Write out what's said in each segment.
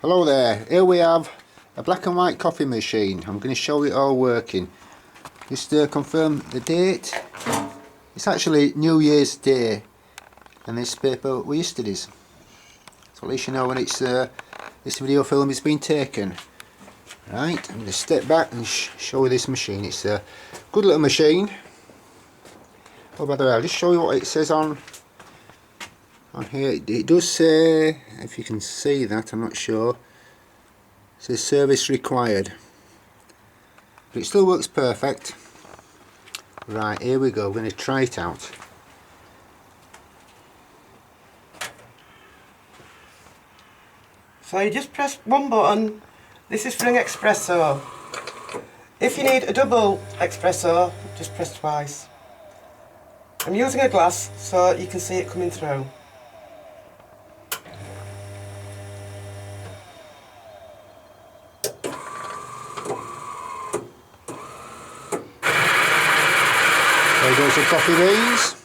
Hello there, here we have a black and white coffee machine. I'm going to show it all working. Just to confirm the date, it's actually New Year's Day and this paper was yesterday's. So at least you know when it's this video film has been taken. Right, I'm going to step back and show you this machine. It's a good little machine. Oh, by the way, I'll just show you what it says on here. It does say, if you can see that, I'm not sure, it says service required, but it still works perfect. Right, here we go, we're going to try it out. So you just press one button. This is for an espresso. If you need a double espresso, just press twice. I'm using a glass so you can see it coming through. There goes the coffee beans.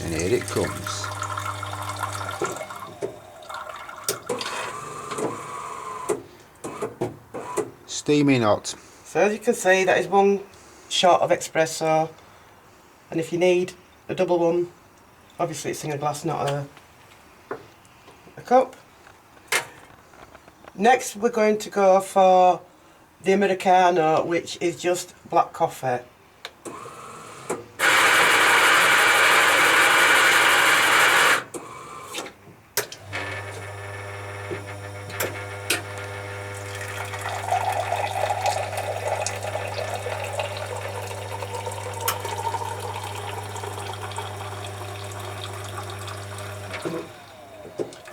And here it comes. Steaming hot. So as you can see, that is one shot of espresso, and if you need a double one, obviously it's in a glass, not a cup. Next we're going to go for the Americano, which is just black coffee.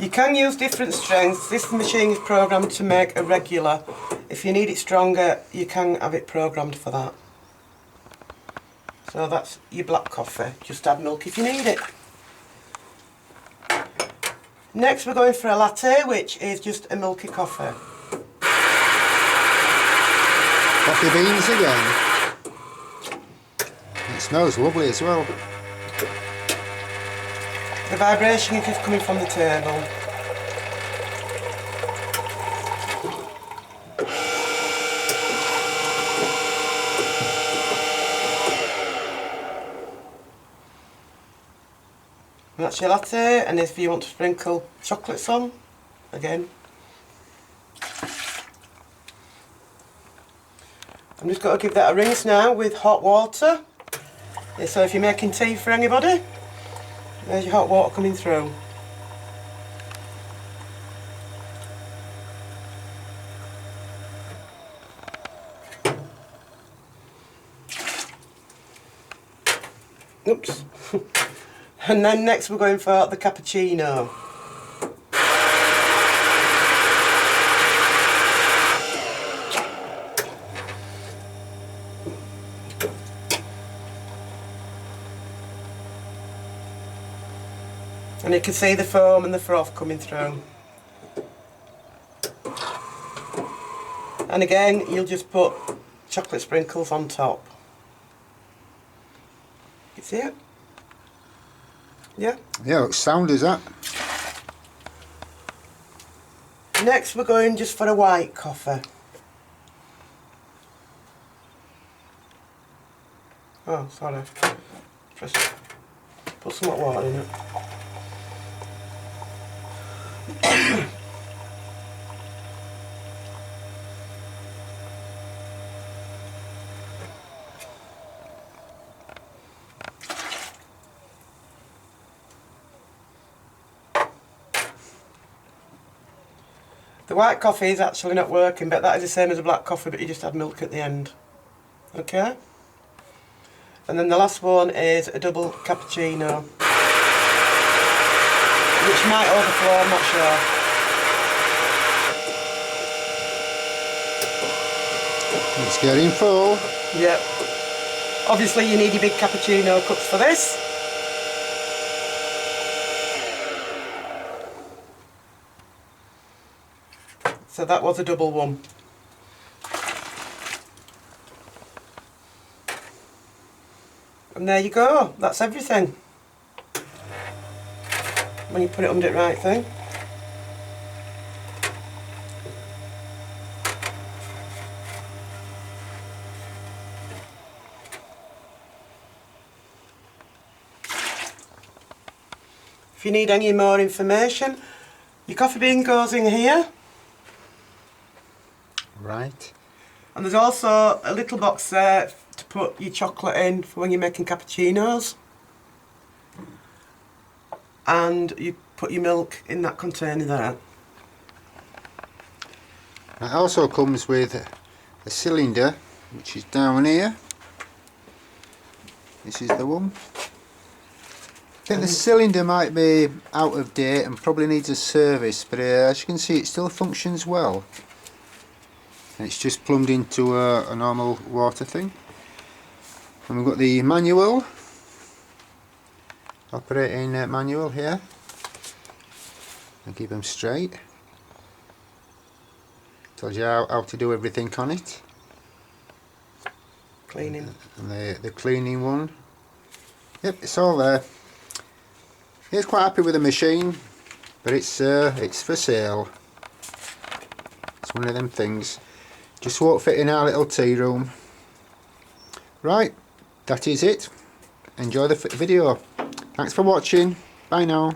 You can use different strengths. This machine is programmed to make a regular. If you need it stronger, you can have it programmed for that. So that's your black coffee. Just add milk if you need it. Next we're going for a latte, which is just a milky coffee. Coffee beans again. It smells lovely as well. The vibration is coming from the table. And that's your latte, and if you want to sprinkle chocolates on, again. I'm just going to give that a rinse now with hot water. So if you're making tea for anybody, there's your hot water coming through. Oops. And then next we're going for the cappuccino. And you can see the foam and the froth coming through. And again, you'll just put chocolate sprinkles on top. You see it? Yeah? Yeah, looks sound as that. Next we're going just for a white coffee. Oh, sorry. Put some hot water in it. The white coffee is actually not working, but that is the same as a black coffee, but you just add milk at the end. Okay? And then the last one is a double cappuccino, which might overflow, I'm not sure. It's getting full. Yep. Obviously you need your big cappuccino cups for this. So that was a double one. And there you go, that's everything. When you put it under the right thing. If you need any more information, your coffee bean goes in here. Right. And there's also a little box there to put your chocolate in for when you're making cappuccinos. And you put your milk in that container there. It also comes with a cylinder, which is down here. This is the one. I think the cylinder might be out of date and probably needs a service, but as you can see it still functions well. And it's just plumbed into a normal water thing. And we've got the manual, operating manual here. I'll keep them straight. Tells you how to do everything on it. Cleaning. And the cleaning one. Yep, it's all there. He's quite happy with the machine, but it's for sale. It's one of them things. Just won't fit in our little tea room. Right, that is it. Enjoy the video. Thanks for watching. Bye now.